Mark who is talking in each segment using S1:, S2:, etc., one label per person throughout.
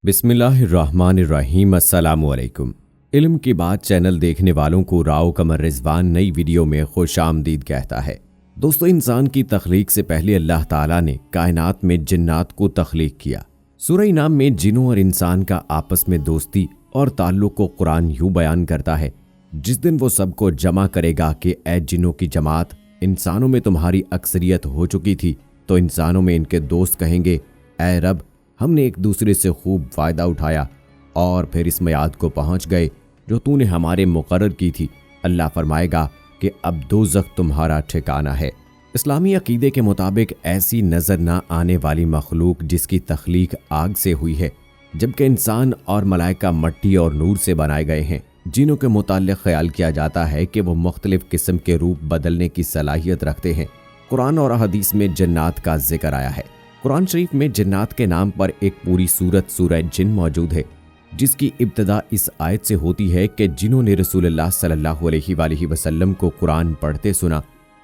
S1: बिस्मिल्लाहिर्रहमानिर्रहीम। अस्सलामुअलैकुम। इल्म की बात चैनल देखने वालों को राव कमर रिजवान नई वीडियो में खुश आमदीद कहता है। दोस्तों, इंसान की तख्लीक से पहले अल्लाह ताला ने कायनात में जिन्नात को तख्लीक किया। सूरह इनाम में जिनों और इंसान का आपस में दोस्ती और ताल्लुक को कुरान यूं बयान करता है, जिस दिन वो सबको जमा करेगा कि ए जिनों की जमात, इंसानों में तुम्हारी अक्सरियत हो चुकी थी, तो इंसानों में इनके दोस्त कहेंगे, ए रब, हमने एक दूसरे से खूब फ़ायदा उठाया और फिर इस मियाद को पहुंच गए जो तूने हमारे मुकर्रर की थी। अल्लाह फरमाएगा कि अब दोज़ख तुम्हारा ठिकाना है। इस्लामी अकीदे के मुताबिक ऐसी नज़र ना आने वाली मखलूक जिसकी तख्लीक आग से हुई है, जबकि इंसान और मलाइका मट्टी और नूर से बनाए गए हैं। जिनों के मुताल्लिक़ ख्याल किया जाता है कि वो मुख्तलिफ़ किस्म के रूप बदलने की सलाहियत रखते हैं। कुरान और हदीस में जन्नात का जिक्र आया है। कुरान शरीफ में जन्नात के नाम पर एक पूरी सूरत सूरह जिन मौजूद है, जिसकी इब्तिदा इस आयत से होती है कि जिन्होंने रसूलुल्लाह सल्लल्लाहु अलैहि वसल्लम को कुरान पढ़ते सुना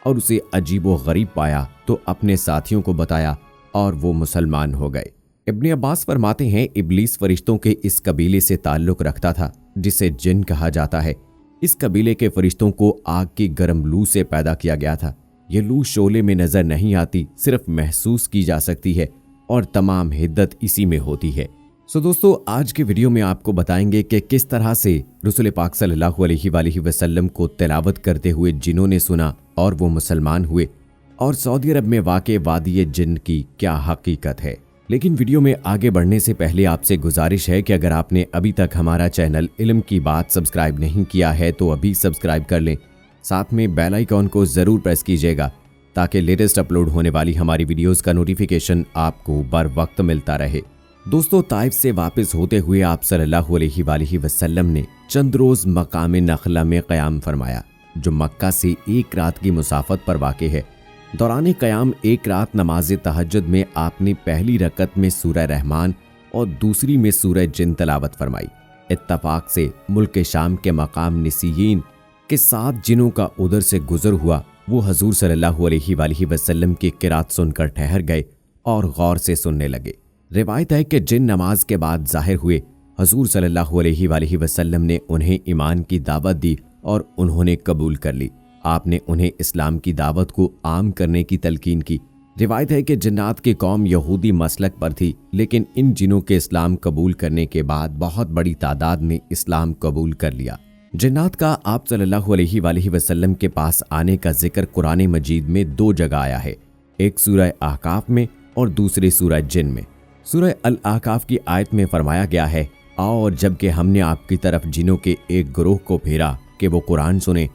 S1: और उसे अजीब व गरीब पाया तो अपने साथियों को बताया और वो मुसलमान हो गए। इब्न अब्बास फरमाते हैं, इब्लीस फरिश्तों के इस कबीले से ताल्लुक़ रखता था जिसे जिन कहा जाता है। इस कबीले के फरिश्तों को आग की गर्म लू से पैदा किया गया था। ये लू शोले में नजर नहीं आती, सिर्फ महसूस की जा सकती है और तमाम हिद्दत इसी में होती है। दोस्तों, आज के वीडियो में आपको बताएंगे कि किस तरह से रसूल पाक सल्लल्लाहु अलैहि वसल्लम को तिलावत करते हुए जिनों ने सुना और वो मुसलमान हुए, और सऊदी अरब में वाक़े वादी जिन की क्या हकीकत है। लेकिन वीडियो में आगे बढ़ने से पहले आपसे गुजारिश है कि अगर आपने अभी तक हमारा चैनल इल्म की बात सब्सक्राइब नहीं किया है तो अभी सब्सक्राइब कर लें। साथ में बेल आइकॉन को ज़रूर प्रेस कीजिएगा ताकि लेटेस्ट अपलोड होने वाली हमारी वीडियोस का नोटिफिकेशन आपको बर वक्त मिलता रहे। दोस्तों, ताइफ से वापस होते हुए आप सल्लल्लाहु अलैहि वसल्लम ने चंद रोज़ मकाम नखला में क़याम फरमाया, जो मक्का से एक रात की मुसाफत पर वाक़ है। दौरान क़याम एक रात नमाज तहज्जुद में आपने पहली रकत में सूरह रहमान और दूसरी में सूरह जिन तिलावत फरमाई। इत्तफाक से मुल्क शाम के मकाम निसीयीन के साथ जिनों का उधर से गुजर हुआ, वो हजूर सल्लल्लाहु अलैहि वसल्लम की किरात सुनकर ठहर गए और गौर से सुनने लगे। रिवायत है कि जिन नमाज के बाद जाहिर हुए, हजूर सल्लल्लाहु अलैहि वसल्लम ने उन्हें ईमान की दावत दी और उन्होंने कबूल कर ली। आपने उन्हें इस्लाम की दावत को आम करने की तलकीन की। रिवायत है कि जन्नात की कौम यहूदी मसलक पर थी, लेकिन इन जिनों के इस्लाम कबूल करने के बाद बहुत बड़ी तादाद ने इस्लाम कबूल कर लिया। जन्नात का आप सल्लल्लाहु अलैहि वसल्लम के पास आने का जिक्र कुरान मजीद में दो जगह आया है, एक सूरह अहकाफ में और दूसरी सूरह जिन में। सूरह अल अहकाफ की आयत में फरमाया गया है, और जबकि हमने आपकी तरफ जिनों के एक ग्रोह को फेरा कि वो कुरान सुने,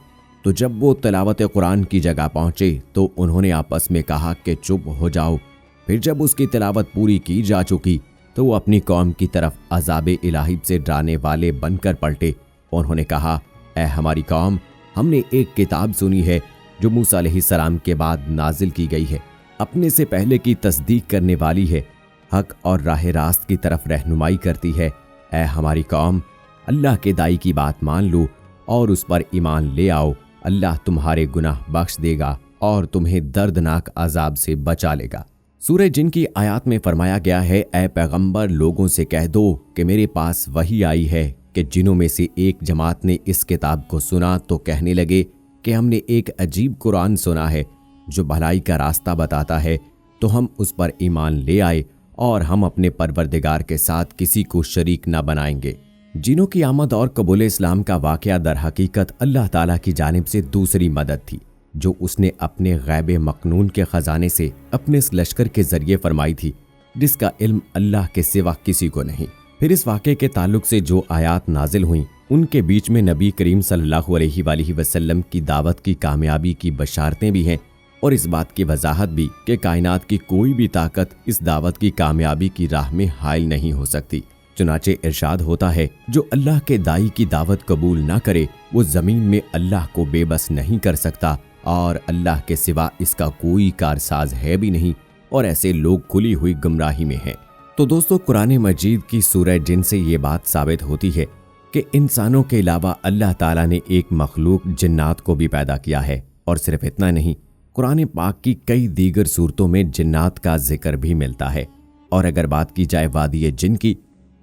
S1: तो जब वो तिलावत कुरान की जगह पहुंचे तो उन्होंने आपस में कहा कि चुप हो जाओ। फिर जब उसकी तिलावत पूरी की जा चुकी तो वो अपनी कौम की तरफ अज़ाब इलाही से डराने वाले बनकर पलटे। उन्होंने कहा, ऐ हमारी कौम, हमने एक किताब सुनी है जो मूसा अलैहिस्सलाम के बाद नाजिल की गई है, अपने से पहले की तस्दीक करने वाली है, हक और राह रास्त की तरफ रहनुमाई करती है। ऐ हमारी कौम, अल्लाह के दाई की बात मान लो और उस पर ईमान ले आओ। अल्लाह तुम्हारे गुनाह बख्श देगा और तुम्हें दर्दनाक अजाब से बचा लेगा। सूरह जिन की आयत में फरमाया गया है, ऐ पैगंबर, लोगों से कह दो कि मेरे पास वही आई है कि जिनों में से एक जमात ने इस किताब को सुना तो कहने लगे कि हमने एक अजीब कुरान सुना है जो भलाई का रास्ता बताता है, तो हम उस पर ईमान ले आए और हम अपने परवरदिगार के साथ किसी को शरीक न बनाएंगे। जिनों की आमद और कबूल इस्लाम का वाक़या दर हकीकत अल्लाह ताला की जानिब से दूसरी मदद थी, जो उसने अपने गैब मकनून के ख़जाने से अपने इस लश्कर के ज़रिए फरमाई थी, जिसका इल्म अल्लाह के सिवा किसी को नहीं। फिर इस वाक़े के ताल्लुक से जो आयात नाजिल हुई, उनके बीच में नबी करीम सल्लल्लाहु अलैहि वसल्लम की दावत की कामयाबी की बशारतें भी हैं और इस बात की वजाहत भी कि कायनात की कोई भी ताकत इस दावत की कामयाबी की राह में हाइल नहीं हो सकती। चुनाचे इरशाद होता है, जो अल्लाह के दाई की दावत कबूल ना करे वो ज़मीन में अल्लाह को बेबस नहीं कर सकता और अल्लाह के सिवा इसका कोई कारसाज है भी नहीं, और ऐसे लोग खुली हुई गुमराही में हैं। तो दोस्तों, कुरान मजीद की सूरह जिन से ये बात साबित होती है कि इंसानों के अलावा अल्लाह ताला ने एक मखलूक जिन्नात को भी पैदा किया है। और सिर्फ इतना नहीं, कुरान पाक की कई दीगर सूरतों में जिन्नात का जिक्र भी मिलता है। और अगर बात की जाए वादी जिन की,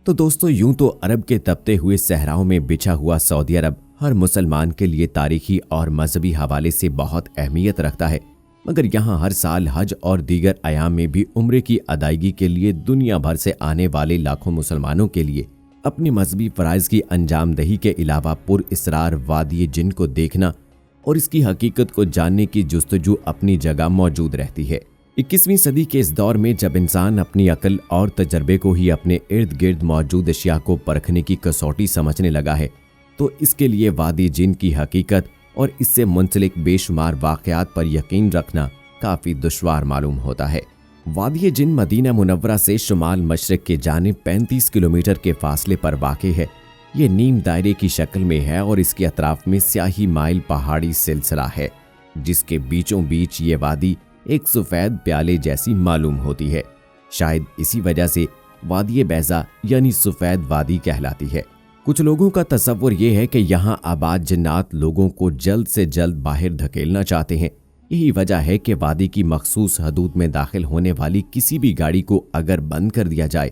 S1: तो दोस्तों, यूं तो अरब के तपते हुए सहराओं में बिछा हुआ सऊदी अरब हर मुसलमान के लिए तारीखी और मजहबी हवाले से बहुत अहमियत रखता है, मगर यहाँ हर साल हज और दीगर अयाम में भी उम्रे की अदायगी के लिए दुनिया भर से आने वाले लाखों मुसलमानों के लिए अपने मजहबी फ़राइज़ की अंजामदही के अलावा पुरइसरार वादी जिन को देखना और इसकी हकीकत को जानने की जुस्तजू अपनी जगह मौजूद रहती है। 21वीं सदी के इस दौर में जब इंसान अपनी अक्ल और तजर्बे को ही अपने इर्द गिर्द मौजूद अशिया को परखने की कसौटी समझने लगा है, तो इसके लिए वादी जिन की हकीकत और इससे मुंसलिक बेशुमार वाक़यात पर यकीन रखना काफ़ी दुश्वार मालूम होता है। वादी जिन मदीना मुनव्वरा से शुमाल मशरिक के जानिब 35 किलोमीटर के फासले पर वाक़ है। ये नीम दायरे की शक्ल में है और इसके अतराफ में स्याही माइल पहाड़ी सिलसिला है, जिसके बीचों बीच ये वादी एक सफ़ेद प्याले जैसी मालूम होती है। शायद इसी वजह से वादी बैज़ा यानी सफ़ेद वादी कहलाती है। कुछ लोगों का तसव्वुर ये है कि यहाँ आबाद जिन्नात लोगों को जल्द से जल्द बाहर धकेलना चाहते हैं। यही वजह है कि वादी की मखसूस हदूद में दाखिल होने वाली किसी भी गाड़ी को अगर बंद कर दिया जाए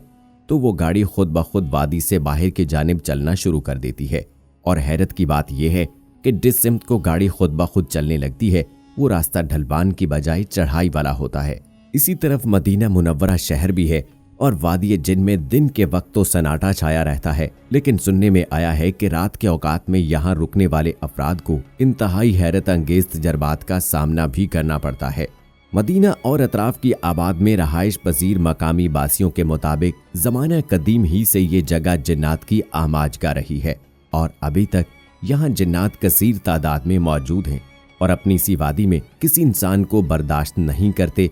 S1: तो वो गाड़ी खुद ब खुद वादी से बाहर की जानिब चलना शुरू कर देती है। और हैरत की बात यह है कि जिस सिमत को गाड़ी खुद ब खुद चलने लगती है वो रास्ता ढलवान की बजाय चढ़ाई वाला होता है। इसी तरफ मदीना मुनव्वरा शहर भी है और वादी जिन में दिन के वक्त तो सन्नाटा छाया रहता है, लेकिन सुनने में आया है कि रात के औकात में यहाँ रुकने वाले अफराद को इंतहाई हैरत अंगेज तजर्बात का सामना भी करना पड़ता है। मदीना और अतराफ की आबाद में रहाइश पजीर मकामी बासियों के मुताबिक ज़माना कदीम ही से ये जगह जिन्नात की आमाजगाह रही है और अभी तक यहाँ जिन्नात कसीर तादाद में मौजूद हैं और अपनी सी वादी में किसी इंसान को बर्दाश्त नहीं करते।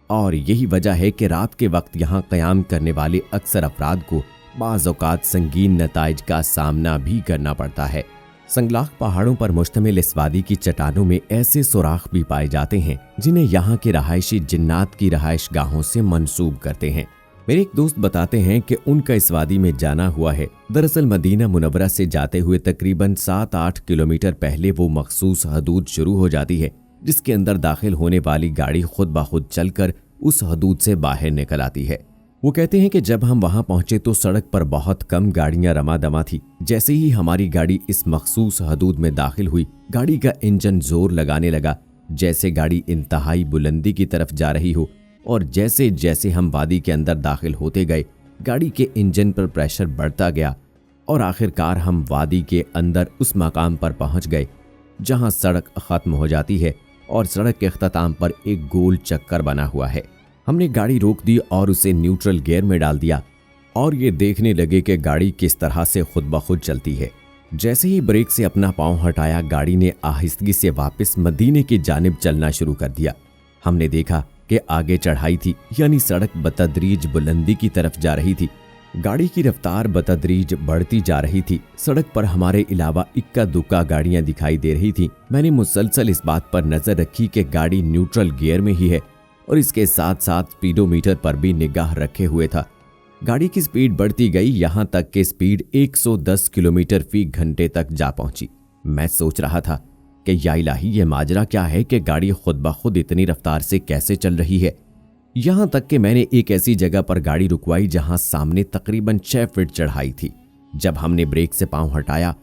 S1: और यही वजह है कि रात के वक्त यहाँ क़याम करने वाले अक्सर अफराद को बाज़ औक़ात संगीन नताइज का सामना भी करना पड़ता है। संगलाख पहाड़ों पर मुश्तमिल इस वादी की चट्टानों में ऐसे सुराख भी पाए जाते हैं जिन्हें यहाँ के रहायशी जिन्नात की रहायश गाहों से मंसूब करते हैं। मेरे एक दोस्त बताते हैं कि उनका इस वादी में जाना हुआ है। दरअसल मदीना मुनव्वरा से जाते हुए तकरीबन 7-8 किलोमीटर पहले वो मखसूस हदूद शुरू हो जाती है, जिसके अंदर दाखिल होने वाली गाड़ी खुद ब खुद चलकर उस हदूद से बाहर निकल आती है। वो कहते हैं कि जब हम वहां पहुंचे तो सड़क पर बहुत कम गाड़ियां रमादमा थी। जैसे ही हमारी गाड़ी इस मखसूस हदूद में दाखिल हुई, गाड़ी का इंजन जोर लगाने लगा, जैसे गाड़ी इंतहाई बुलंदी की तरफ जा रही हो। और जैसे जैसे हम वादी के अंदर दाखिल होते गए, गाड़ी के इंजन पर प्रेशर बढ़ता गया और आखिरकार हम वादी के अंदर उस मकाम पर पहुंच गए जहां सड़क ख़त्म हो जाती है और सड़क के अख्ताम पर एक गोल चक्कर बना हुआ है। हमने गाड़ी रोक दी और उसे न्यूट्रल गियर में डाल दिया और ये देखने लगे कि गाड़ी किस तरह से खुद ब खुद चलती है। जैसे ही ब्रेक से अपना पांव हटाया, गाड़ी ने आहिस्तगी से वापस मदीने की जानिब चलना शुरू कर दिया। हमने देखा कि आगे चढ़ाई थी, यानी सड़क बतदरीज बुलंदी की तरफ जा रही थी। गाड़ी की रफ्तार बतदरीज बढ़ती जा रही थी। सड़क पर हमारे अलावा इक्का दुक्का गाड़ियां दिखाई दे रही थी। मैंने मुसलसल इस बात पर नजर रखी कि गाड़ी न्यूट्रल गियर में ही है और इसके साथ साथ स्पीडोमीटर पर भी निगाह रखे हुए था। गाड़ी की स्पीड बढ़ती गई, यहाँ तक कि स्पीड 110 किलोमीटर फी घंटे तक जा पहुंची। मैं सोच रहा था कि या इलाही, ये माजरा क्या है कि गाड़ी खुद ब खुद इतनी रफ्तार से कैसे चल रही है। यहाँ तक कि मैंने एक ऐसी जगह पर गाड़ी रुकवाई जहां सामने तकरीबन 6 फीट चढ़ाई थी। जब हमने ब्रेक से पांव हटाया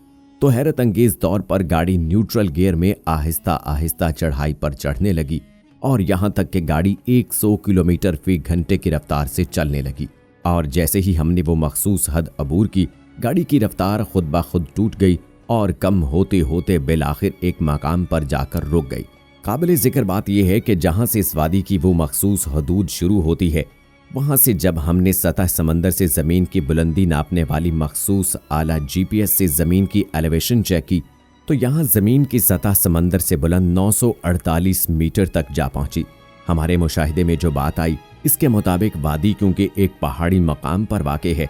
S1: तो हैरत अंगेज तौर पर गाड़ी न्यूट्रल गियर में आहिस्ता आहिस्ता चढ़ाई पर चढ़ने लगी और यहाँ तक कि गाड़ी 100 किलोमीटर फी घंटे की रफ्तार से चलने लगी। और जैसे ही हमने वो मखसूस हद अबूर की, गाड़ी की रफ्तार खुद ब खुद टूट गई और कम होते होते बिलाखिर एक मकाम पर जाकर रुक गई। काबिल जिक्र बात यह है कि जहां से इस वादी की वो मखसूस हदूद शुरू होती है, वहां से जब हमने सतह समंदर से ज़मीन की बुलंदी नापने वाली मखसूस आला GPS से ज़मीन की एलिवेशन चेक की तो यहाँ ज़मीन की सतह समंदर से बुलंद 948 मीटर तक जा पहुंची। हमारे मुशाहिदे में जो बात आई, इसके मुताबिक वादी क्योंकि एक पहाड़ी मकाम पर वाक़ है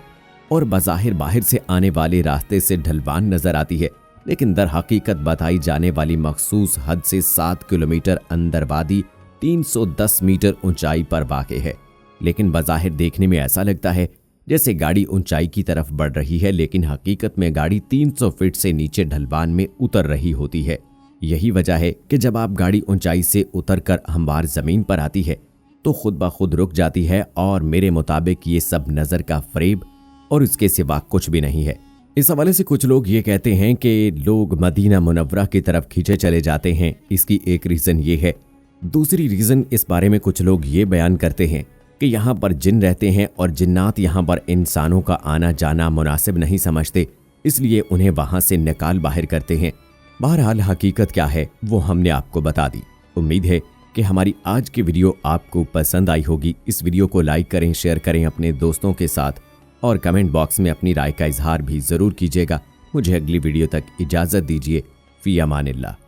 S1: और बज़ाहिर बाहर से आने वाले रास्ते से ढलवान नजर आती है, लेकिन दर हकीकत बताई जाने वाली मखसूस हद से 7 किलोमीटर अंदर वादी 310 मीटर ऊंचाई पर वाक़ है। लेकिन बज़ाहिर देखने में ऐसा लगता है जैसे गाड़ी ऊंचाई की तरफ बढ़ रही है, लेकिन हकीकत में गाड़ी 300 फीट से नीचे ढलवान में उतर रही होती है। यही वजह है कि जब आप गाड़ी ऊंचाई से उतरकर हमवार ज़मीन पर आती है तो खुद ब खुद रुक जाती है और मेरे मुताबिक ये सब नज़र का फ़रेब और इसके सिवा कुछ भी नहीं है। इस हवाले से कुछ लोग ये कहते हैं कि लोग मदीना मुनव्वरा की तरफ खींचे चले जाते हैं, इसकी एक रीज़न ये है। दूसरी रीज़न इस बारे में कुछ लोग ये बयान करते हैं कि यहाँ पर जिन रहते हैं और जिन्नात यहाँ पर इंसानों का आना जाना मुनासिब नहीं समझते, इसलिए उन्हें वहाँ से निकाल बाहर करते हैं। बहरहाल हकीकत क्या है वो हमने आपको बता दी। उम्मीद है कि हमारी आज की वीडियो आपको पसंद आई होगी। इस वीडियो को लाइक करें, शेयर करें अपने दोस्तों के साथ और कमेंट बॉक्स में अपनी राय का इजहार भी ज़रूर कीजिएगा। मुझे अगली वीडियो तक इजाज़त दीजिए। फ़ी अमानिल्लाह।